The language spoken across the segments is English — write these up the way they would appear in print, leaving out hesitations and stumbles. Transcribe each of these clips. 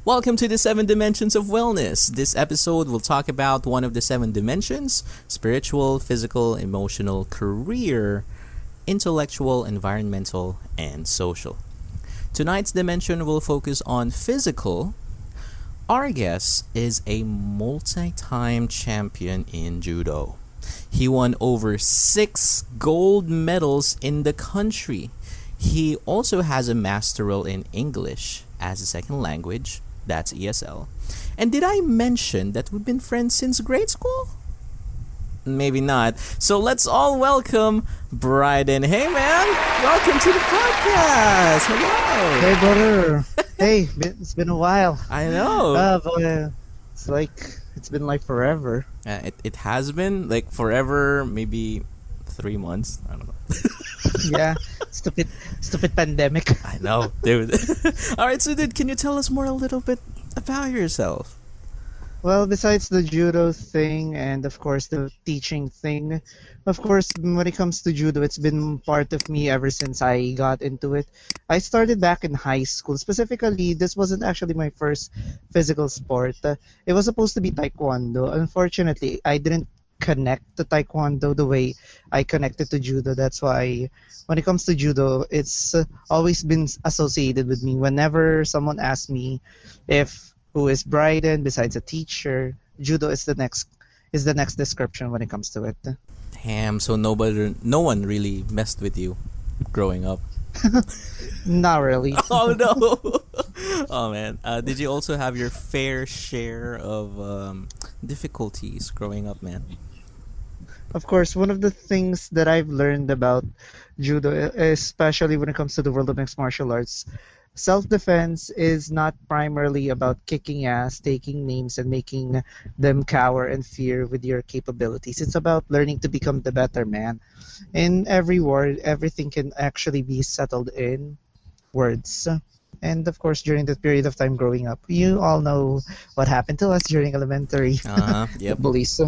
Welcome to the 7 Dimensions of Wellness. This episode will talk about one of the 7 dimensions: spiritual, physical, emotional, career, intellectual, environmental, and social. Tonight's dimension will focus on physical. Our guest is a multi-time champion in Judo. He won over 6 gold medals in the country. He also has a masteral in English as a second language. That's ESL. And did I mention that we've been friends since grade school? Maybe not. So let's all welcome Bryden. Hey man, welcome to the podcast. Hello. Hey brother. Hey, it's been a while. I know. But, it's been like forever. It has been like forever, maybe 3 months. I don't know. Yeah, stupid pandemic. I know, dude. All right, so dude, can you tell us more a little bit about yourself? Well, besides the judo thing and of course the teaching thing, of course when it comes to judo, it's been part of me ever since I got into it. I started back in high school. Specifically, this wasn't actually my first physical sport. It was supposed to be taekwondo. Unfortunately, I didn't connect to taekwondo the way I connected to judo. That's why when it comes to judo, it's always been associated with me. Whenever someone asks me if who is Bryden besides a teacher, judo is the next description when it comes to it. Damn, so no one really messed with you growing up. Not really. Oh no. Oh man. Did you also have your fair share of difficulties growing up, man? Of course, one of the things that I've learned about judo, especially when it comes to the world of mixed martial arts, self-defense is not primarily about kicking ass, taking names, and making them cower and fear with your capabilities. It's about learning to become the better man. In every word, everything can actually be settled in words. And of course, during that period of time growing up, you all know what happened to us during elementary. Yep. Bullies.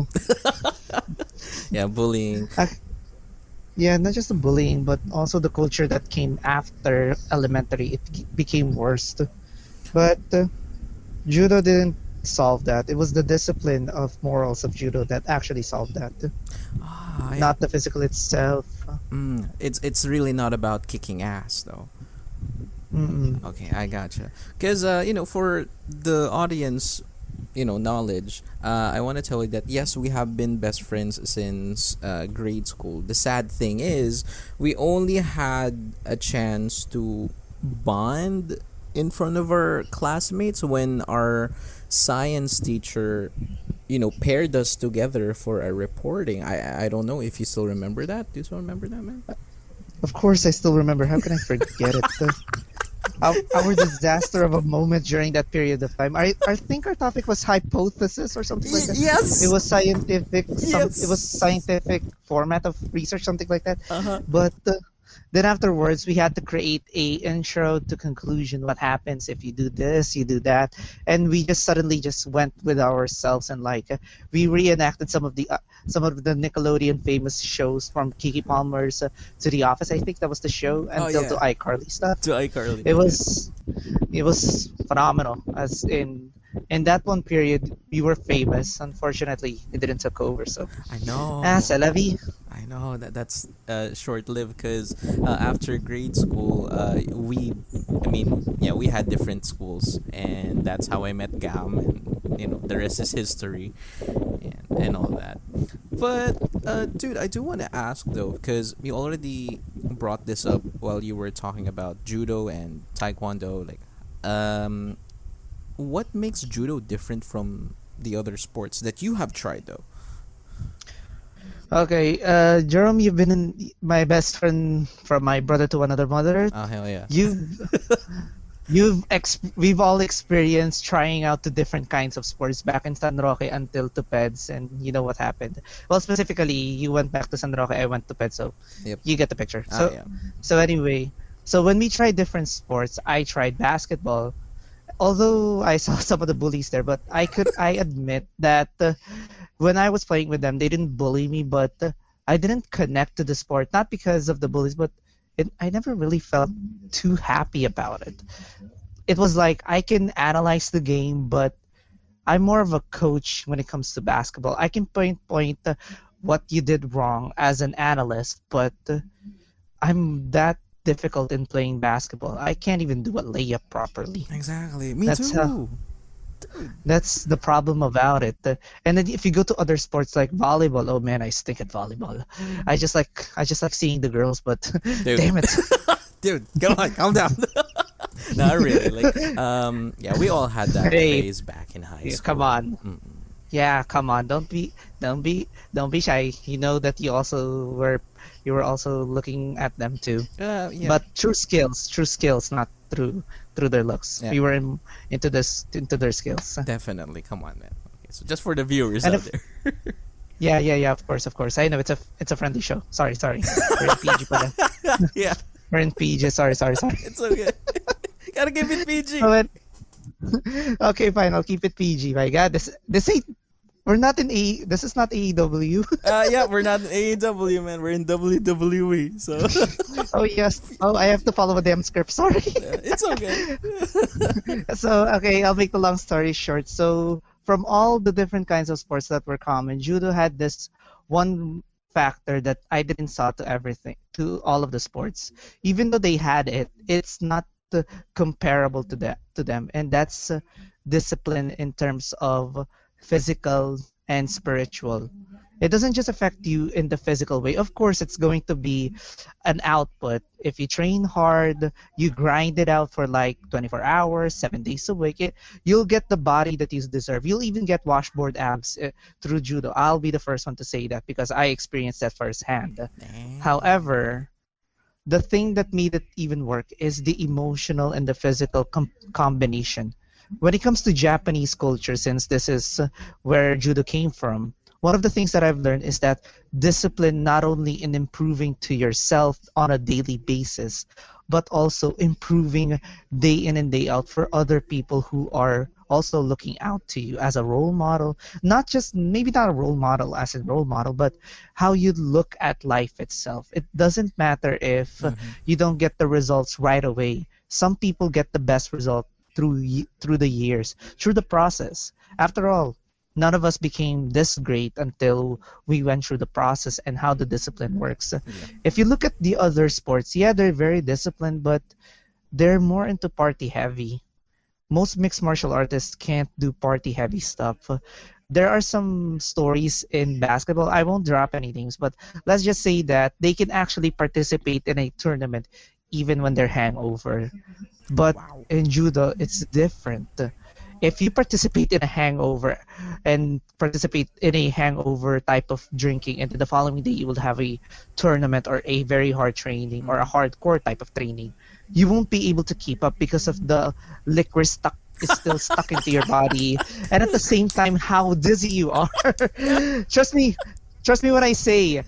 Yeah, bullying. Yeah, not just the bullying, but also the culture that came after elementary. It became worse. But judo didn't solve that. It was the discipline of morals of judo that actually solved that. Yeah. Not the physical itself. It's really not about kicking ass though. Mm-mm. Okay, I gotcha. Because for the audience, knowledge, I want to tell you that yes, we have been best friends since grade school. The sad thing is, we only had a chance to bond in front of our classmates when our science teacher, paired us together for a reporting. I don't know if you still remember that. Do you still remember that, man? Of course, I still remember. How can I forget it? Our disaster of a moment during that period of time. I think our topic was hypothesis or something like that. Yes. It was scientific. Yes. It was scientific format of research, something like that. Uh-huh. But then afterwards, we had to create a intro to conclusion. What happens if you do this, you do that, and we just suddenly just went with ourselves and we reenacted some of the Nickelodeon famous shows from Kiki Palmer's to The Office. I think that was the show until to iCarly stuff. To iCarly. It was phenomenal. As in that one period, we were famous. Unfortunately, it didn't take over. So I know. C'est la vie. I know that's short-lived because after grade school, we had different schools, and that's how I met Gam, and the rest is history, and all that. But dude, I do want to ask though, because you already brought this up while you were talking about judo and taekwondo. What makes judo different from the other sports that you have tried though? Okay, Jerome, you've been my best friend from my brother to another mother. Oh hell yeah! We've all experienced trying out the different kinds of sports back in San Roque until to PEDS, and you know what happened. Well, specifically, you went back to San Roque, I went to PEDS, so yep. You get the picture. Yeah. So anyway, when we tried different sports, I tried basketball. Although I saw some of the bullies there, but I admit that when I was playing with them, they didn't bully me, but I didn't connect to the sport, not because of the bullies, but I never really felt too happy about it. it was like I can analyze the game, but I'm more of a coach when it comes to basketball. I can point what you did wrong as an analyst, but I'm that difficult in playing basketball. I can't even do a layup properly. Exactly. Me That's how. too. Dude. That's the problem about it. And then if you go to other sports like volleyball, oh man, I stink at volleyball. I just like seeing the girls, but Dude. damn it. Dude, come on, calm down. Not really. Like, yeah, we all had that Hey, phase back in high yeah, school. come on. Mm. Yeah, come on. Don't be shy. You know that you were also looking at them too. Yeah, But true skills, not through their looks. yeah, We were into their skills. definitely. Come on, man. Okay, so just for the viewers And out if there. yeah, of course. I know it's a friendly show. Sorry. We're in PG pala. Yeah, We're in PG. Sorry. it's okay. Gotta keep it PG. Oh, okay, fine. I'll keep it PG. My God, this ain't. We're not in A. This is not AEW. Yeah, we're not in AEW, man. We're in WWE. So Oh yes. Oh, I have to follow a damn script. Sorry. it's okay. So okay, I'll make the long story short. So from all the different kinds of sports that were common, judo had this one factor that I didn't saw to everything, to all of the sports. Even though they had it, it's not comparable to them, and that's discipline in terms of physical and spiritual. It doesn't just affect you in the physical way. Of course, it's going to be an output. If you train hard, you grind it out for like 24 hours, 7 days a week, you'll get the body that you deserve. You'll even get washboard abs through judo. I'll be the first one to say that because I experienced that firsthand. However, the thing that made it even work is the emotional and the physical combination. When it comes to Japanese culture, since this is where judo came from, one of the things that I've learned is that discipline not only in improving to yourself on a daily basis, but also improving day in and day out for other people who are also looking out to you as a role model. Not just, maybe not a role model as a role model, but how you look at life itself. It doesn't matter if you don't get the results right away. Some people get the best result through the years, through the process. After all, none of us became this great until we went through the process and how the discipline works. Yeah. If you look at the other sports, yeah, they're very disciplined, but they're more into party heavy. Most mixed martial artists can't do party heavy stuff. There are some stories in basketball. I won't drop any names, but let's just say that they can actually participate in a tournament even when they're hangover. But Wow. in judo, it's different. If you participate in a hangover and participate in a hangover type of drinking, and then the following day you will have a tournament or a very hard training or a hardcore type of training, you won't be able to keep up because of the liquor is still stuck into your body, and at the same time how dizzy you are. trust me trust me when I say,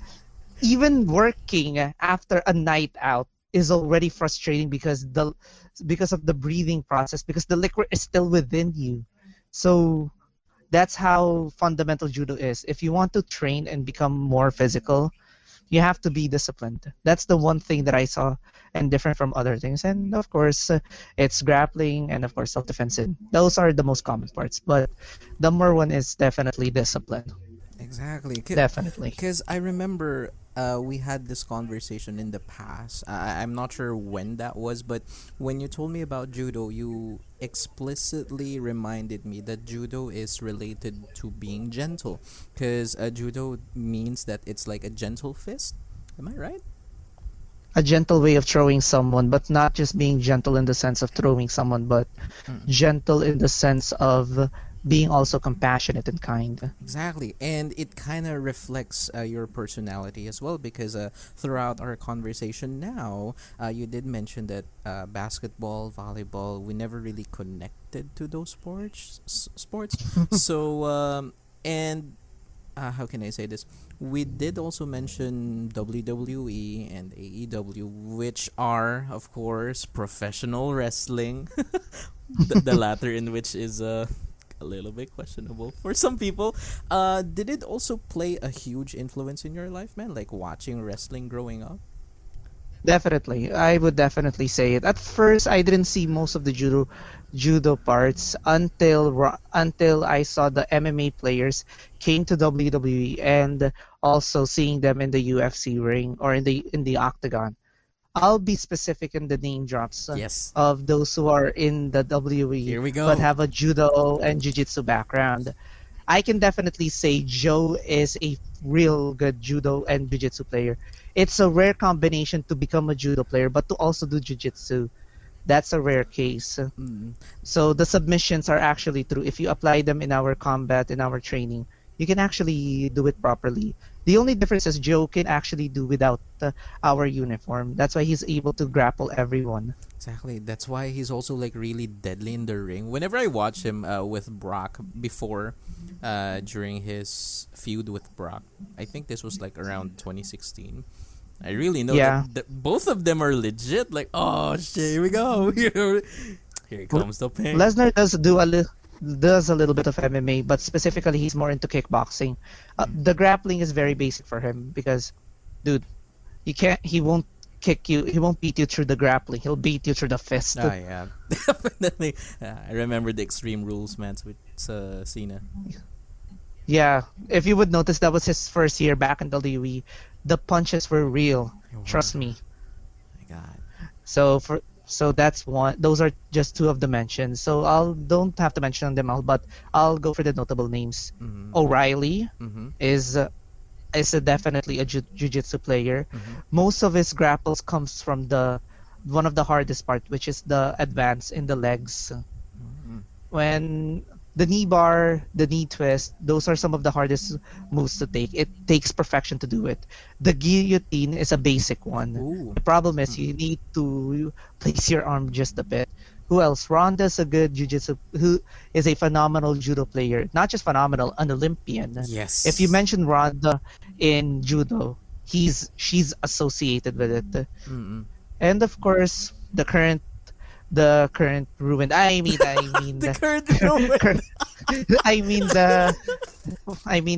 even working after a night out is already frustrating because of the breathing process, because the liquid is still within you. So that's how fundamental judo is. If you want to train and become more physical, you have to be disciplined. That's the one thing that I saw and different from other things. And of course, it's grappling and of course self-defense. Those are the most common parts. But the number one is definitely discipline. Exactly. Definitely. Because I remember we had this conversation in the past. I'm not sure when that was, but when you told me about judo, you explicitly reminded me that judo is related to being gentle. Because judo means that it's like a gentle fist. Am I right? A gentle way of throwing someone, but not just being gentle in the sense of throwing someone, but gentle in the sense of being also compassionate and kind. Exactly, and it kind of reflects your personality as well because throughout our conversation now, you did mention that basketball, volleyball, we never really connected to those sports. So, and how can I say this? We did also mention WWE and AEW, which are, of course, professional wrestling. The latter in which is a little bit questionable for some people. Did it also play a huge influence in your life, man? Like watching wrestling growing up? Definitely, I would definitely say it. At first, I didn't see most of the judo parts until I saw the MMA players came to WWE, and also seeing them in the UFC ring or in the octagon. I'll be specific in the name drops Yes. of those who are in the WWE Here we but go. have a judo and jiu-jitsu background. I can definitely say Joe is a real good judo and jiu-jitsu player. It's a rare combination to become a judo player but to also do jiu-jitsu. That's a rare case. Mm. So the submissions are actually true. If you apply them in our combat, in our training, you can actually do it properly. The only difference is Joe can actually do without our uniform. That's why he's able to grapple everyone. Exactly. That's why he's also like really deadly in the ring. Whenever I watch him with Brock before, during his feud with Brock, I think this was like around 2016. I really know Yeah. that both of them are legit. Like, oh shit, here we go. Here comes the pain. Lesnar does a little bit of MMA, but specifically he's more into kickboxing. The grappling is very basic for him because, dude, he won't kick you. He won't beat you through the grappling. He'll beat you through the fist. Ah, yeah, definitely. I remember the Extreme Rules match with Cena. Yeah, if you would notice, that was his first year back in WWE. The punches were real. Trust me. My God. So that's one. Those are just two of the mentions. So I'll don't have to mention them all, but I'll go for the notable names. Mm-hmm. O'Reilly Mm-hmm. is definitely a jiu-jitsu player. Mm-hmm. Most of his grapples comes from the one of the hardest part, which is the advance in the legs. Mm-hmm. When the knee bar, the knee twist, those are some of the hardest moves to take. It takes perfection to do it. The guillotine is a basic one. Ooh. The problem is you need to place your arm just a bit. Who else? Ronda's a good jiu-jitsu, who is a phenomenal judo player. Not just phenomenal, an Olympian. Yes. If you mention Ronda in judo, she's associated with it. Mm-mm. And of course, the current ruined. The current moment. current, I mean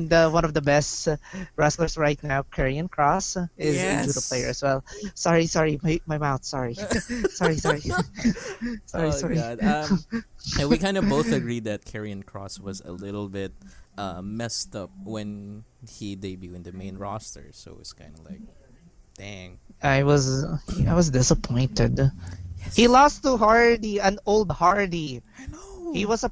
the one of the best wrestlers right now, Karrion Cross, is a judo Yes. player as well. Sorry, my mouth. Sorry, sorry. Oh Sorry. God. And we kind of both agreed that Karrion Cross was a little bit messed up when he debuted in the main roster. So it's kind of like, dang. I was disappointed. He lost to Hardy, an old Hardy. I know. He was a.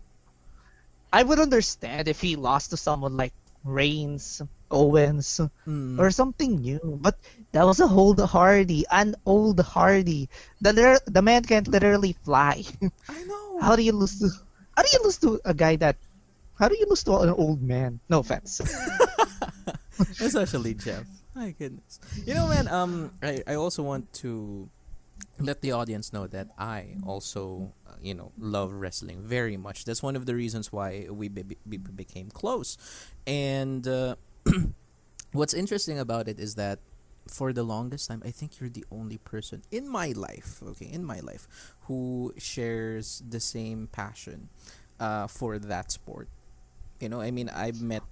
I would understand if he lost to someone like Reigns, Owens, Mm. or something new. But that was a old Hardy, an old Hardy. The man can't literally fly. I know. How do you lose to? How do you lose to a guy that? How do you lose to an old man? No offense. Especially Jeff. My goodness. You know, man. I also want to let the audience know that I also, love wrestling very much. That's one of the reasons why we became close. And what's interesting about it is that for the longest time, I think you're the only person in my life, who shares the same passion for that sport. I mean, I've met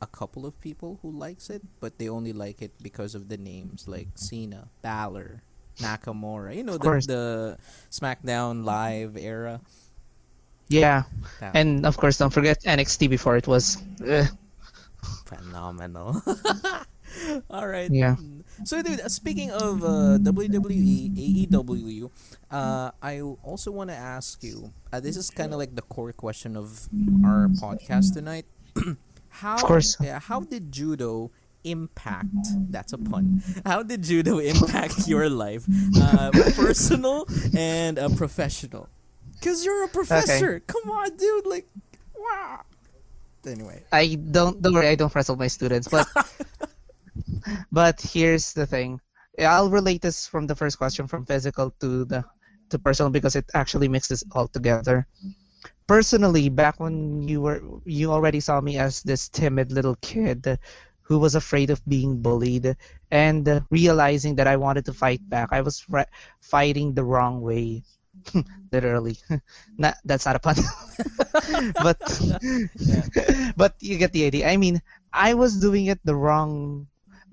a couple of people who likes it, but they only like it because of the names like Cena, Balor, Nakamura. Of course. The SmackDown Live era. Yeah, Yeah. and of course, don't forget NXT before it was. Phenomenal. All right. Yeah. So, dude, speaking of WWE, AEW, I also want to ask you. This is kind of like the core question of our podcast tonight. How? Of course. Yeah. How did judo impact? That's a pun. How did judo impact your life, personal and professional? Because you're a professor. Come on, dude. Like, wow. Anyway. Don't worry, I don't wrestle my students, but but here's the thing. I'll relate this from the first question from physical to personal because it actually mixes all together. Personally, back when you already saw me as this timid little kid who was afraid of being bullied and realizing that I wanted to fight back. I was fighting the wrong way. Literally. That's not a pun. but but you get the idea. I mean, I was doing it the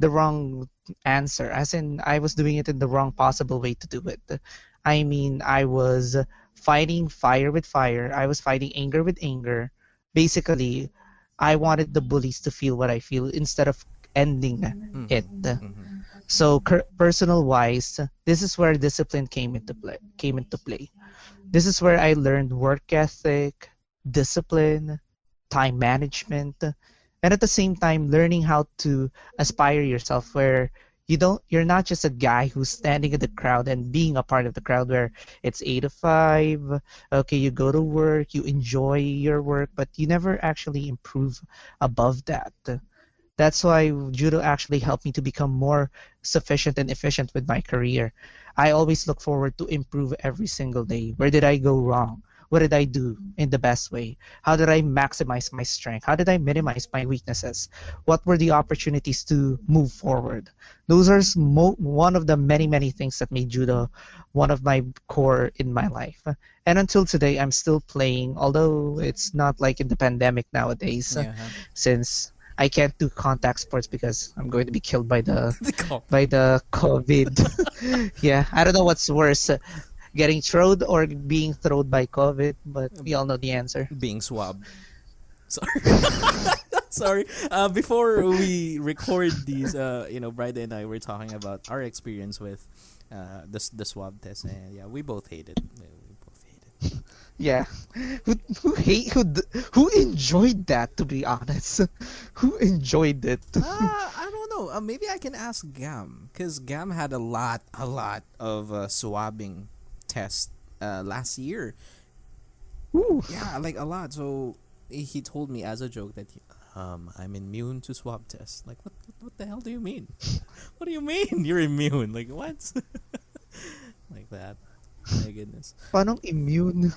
the wrong answer, as in I was doing it in the wrong possible way to do it. I mean, I was fighting fire with fire. I was fighting anger with anger. Basically, I wanted the bullies to feel what I feel instead of ending it. So personal wise, this is where discipline came into play. This is where I learned work ethic, discipline, time management, and at the same time learning how to aspire yourself where you're not just a guy who's standing in the crowd and being a part of the crowd where it's 8 to 5. Okay, you go to work, you enjoy your work, but you never actually improve above that. That's why judo actually helped me to become more sufficient and efficient with my career. I always look forward to improve every single day. Where did I go wrong? What did I do in the best way? How did I maximize my strength? How did I minimize my weaknesses? What were the opportunities to move forward? Those are one of the many, many things that made judo one of my core in my life. And until today, I'm still playing, although it's not like in the pandemic nowadays, since I can't do contact sports because I'm going to be killed by the COVID. Yeah, I don't know what's worse, getting thrown or being thrown by COVID, but we all know the answer. Being swabbed. Sorry. Sorry. Before we record these, Bryden and I were talking about our experience with the swab test, and yeah, we both hate it. Yeah, who enjoyed that? To be honest, who enjoyed it? I don't know. Maybe I can ask Gam, because Gam had a lot of swabbing tests last year. Ooh. Yeah, like a lot. So he told me as a joke that I'm immune to swab tests. Like what the hell do you mean? What do you mean you're immune? Like what? Like that. My goodness. Paano immune?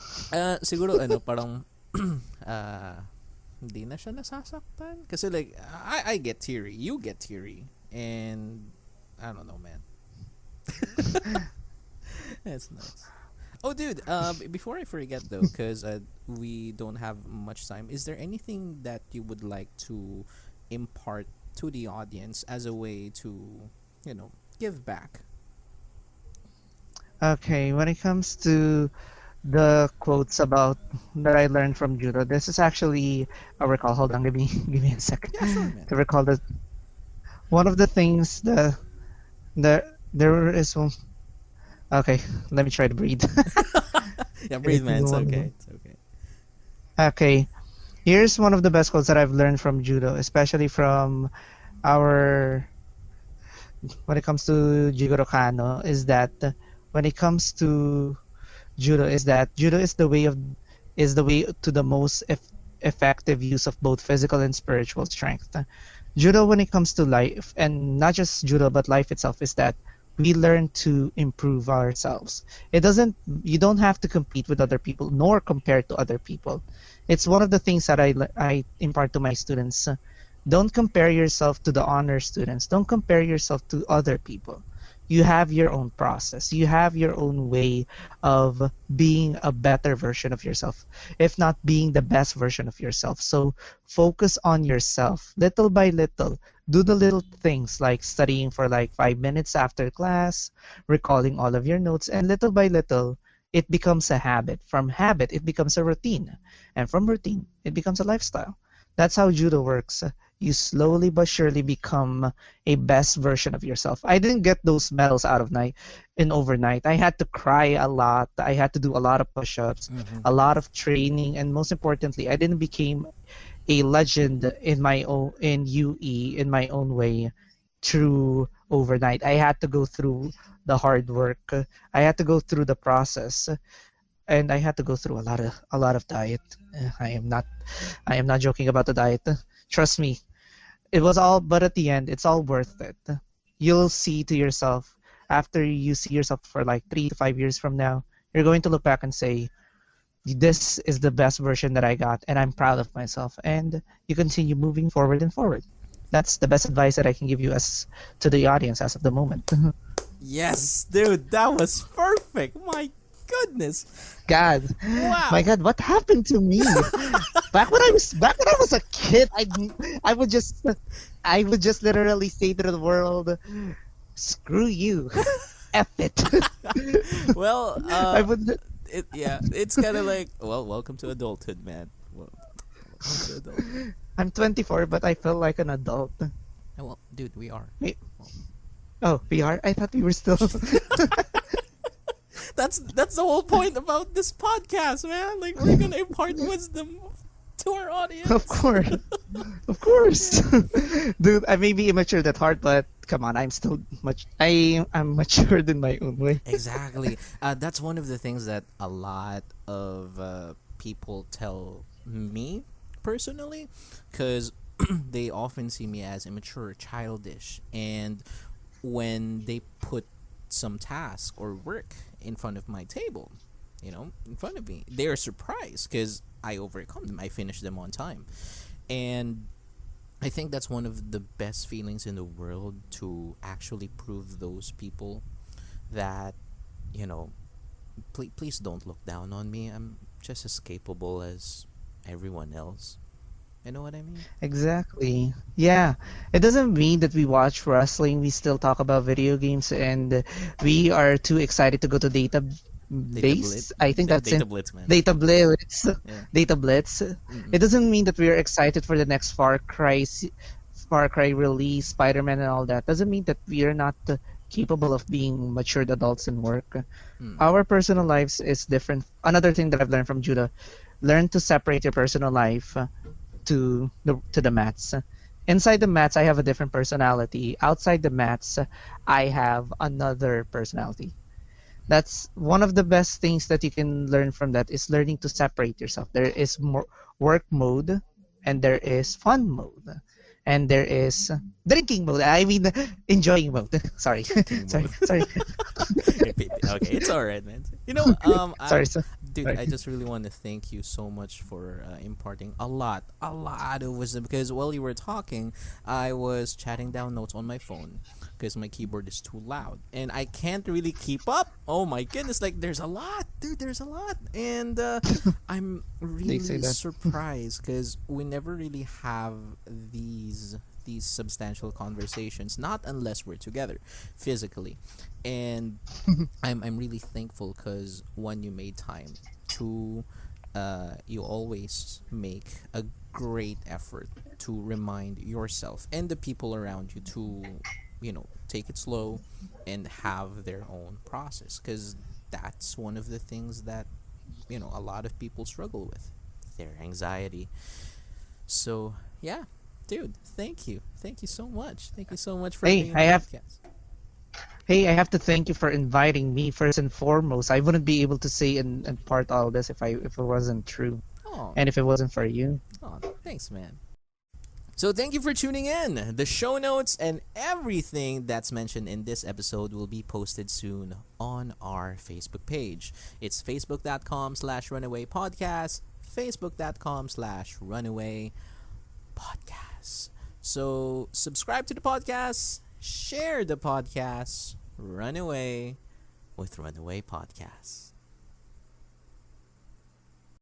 Siguro parang hindi na siya nasasaktan kasi like I get teary, you get teary, and I don't know, man. That's nice. Oh, dude, before I forget though, because we don't have much time, is there anything that you would like to impart to the audience as a way to, give back? Okay, when it comes to the quotes about that I learned from judo, this is actually a recall. Hold on, give me a second. Yeah, sure, man. To recall that one of the things there is one. Okay, let me try to breathe. Yeah, breathe, man. It's okay. It's okay. Okay, here's one of the best quotes that I've learned from judo, especially from our. When it comes to Jigoro Kano, is that when it comes to judo, is the way to the most effective use of both physical and spiritual strength. Judo, when it comes to life, and not just judo but life itself, is that we learn to improve ourselves. You don't have to compete with other people nor compare to other people. It's one of the things that I impart to my students. Don't compare yourself to the honor students. Don't compare yourself to other people. You have your own process. You have your own way of being a better version of yourself, if not being the best version of yourself. So focus on yourself little by little. Do the little things like studying for like 5 minutes after class, recalling all of your notes, and little by little, it becomes a habit. From habit, it becomes a routine. And from routine, it becomes a lifestyle. That's how judo works. You slowly but surely become a best version of yourself. I didn't get those medals out of overnight. I had to cry a lot. I had to do a lot of push-ups, a lot of training, and most importantly, I didn't become a legend in UE in my own way through overnight. I had to go through the hard work. I had to go through the process. And I had to go through a lot of diet. I am not joking about the diet. Trust me, it was all. But at the end, it's all worth it. You'll see to yourself after you see yourself for like 3 to 5 years from now. You're going to look back and say, "This is the best version that I got, and I'm proud of myself." And you continue moving forward and forward. That's the best advice that I can give you as to the audience as of the moment. Yes, dude, that was perfect. My goodness. God. Wow. My God, what happened to me? back when I was a kid, I would just literally say to the world, "Screw you, F it." Well, I would. it's kind of like, well, welcome to adulthood, man. Welcome to adulthood. I'm 24, but I feel like an adult. Well, dude, we are. Wait. Oh, we are? I thought we were still. That's the whole point about this podcast, man. Like, we're gonna impart wisdom to our audience. Of course. Of course. Dude, I may be immature at heart, but come on, I'm matured in my own way. Exactly. That's one of the things that a lot of people tell me personally, because they often see me as immature, childish, and when they put some task or work in front of my table, in front of me, they're surprised because I overcome them. I finish them on time. And I think that's one of the best feelings in the world, to actually prove those people that, please don't look down on me. I'm just as capable as everyone else. You know what I mean? Exactly. Yeah. It doesn't mean that we watch wrestling, we still talk about video games, and we are too excited to go to database. I think that's Data in Blitz, man. Data Blitz. Yeah. Data Blitz. It doesn't mean that we are excited for the next Far Cry release, Spider-Man, and all that. Doesn't mean that we are not capable of being matured adults in work. Our personal lives is different. Another thing that I've learned from Judo: learn to separate your personal life to the mats. Inside the mats, I have a different personality. Outside the mats, I have another personality. That's one of the best things that you can learn from that, is learning to separate yourself. There is more work mode, and there is fun mode, and there is drinking mode. I mean, enjoying mode. Sorry. Drinking sorry. mode. Sorry. Okay, it's all right, man. Sorry. Dude, Sorry. I just really want to thank you so much for imparting a lot of wisdom, because while you were talking, I was chatting down notes on my phone because my keyboard is too loud and I can't really keep up. Oh my goodness, like there's a lot, dude, there's a lot. And I'm really say that. surprised because we never really have these substantial conversations, not unless we're together physically. And I'm really thankful because, one, you made time. Two, you always make a great effort to remind yourself and the people around you to, take it slow and have their own process, because that's one of the things that, a lot of people struggle with, their anxiety. So, yeah. Dude, thank you so much. Thank you so much for Hey, being on the podcast. Hey, I have to thank you for inviting me first and foremost. I wouldn't be able to say and part all this if it wasn't true, Oh, and if it wasn't for you. thanks, man. So thank you for tuning in. The show notes and everything that's mentioned in this episode will be posted soon on our Facebook page. It's facebook.com/runaway podcast, facebook.com/runaway podcast. So subscribe to the podcast, share the podcast. Run away with Runaway Podcast.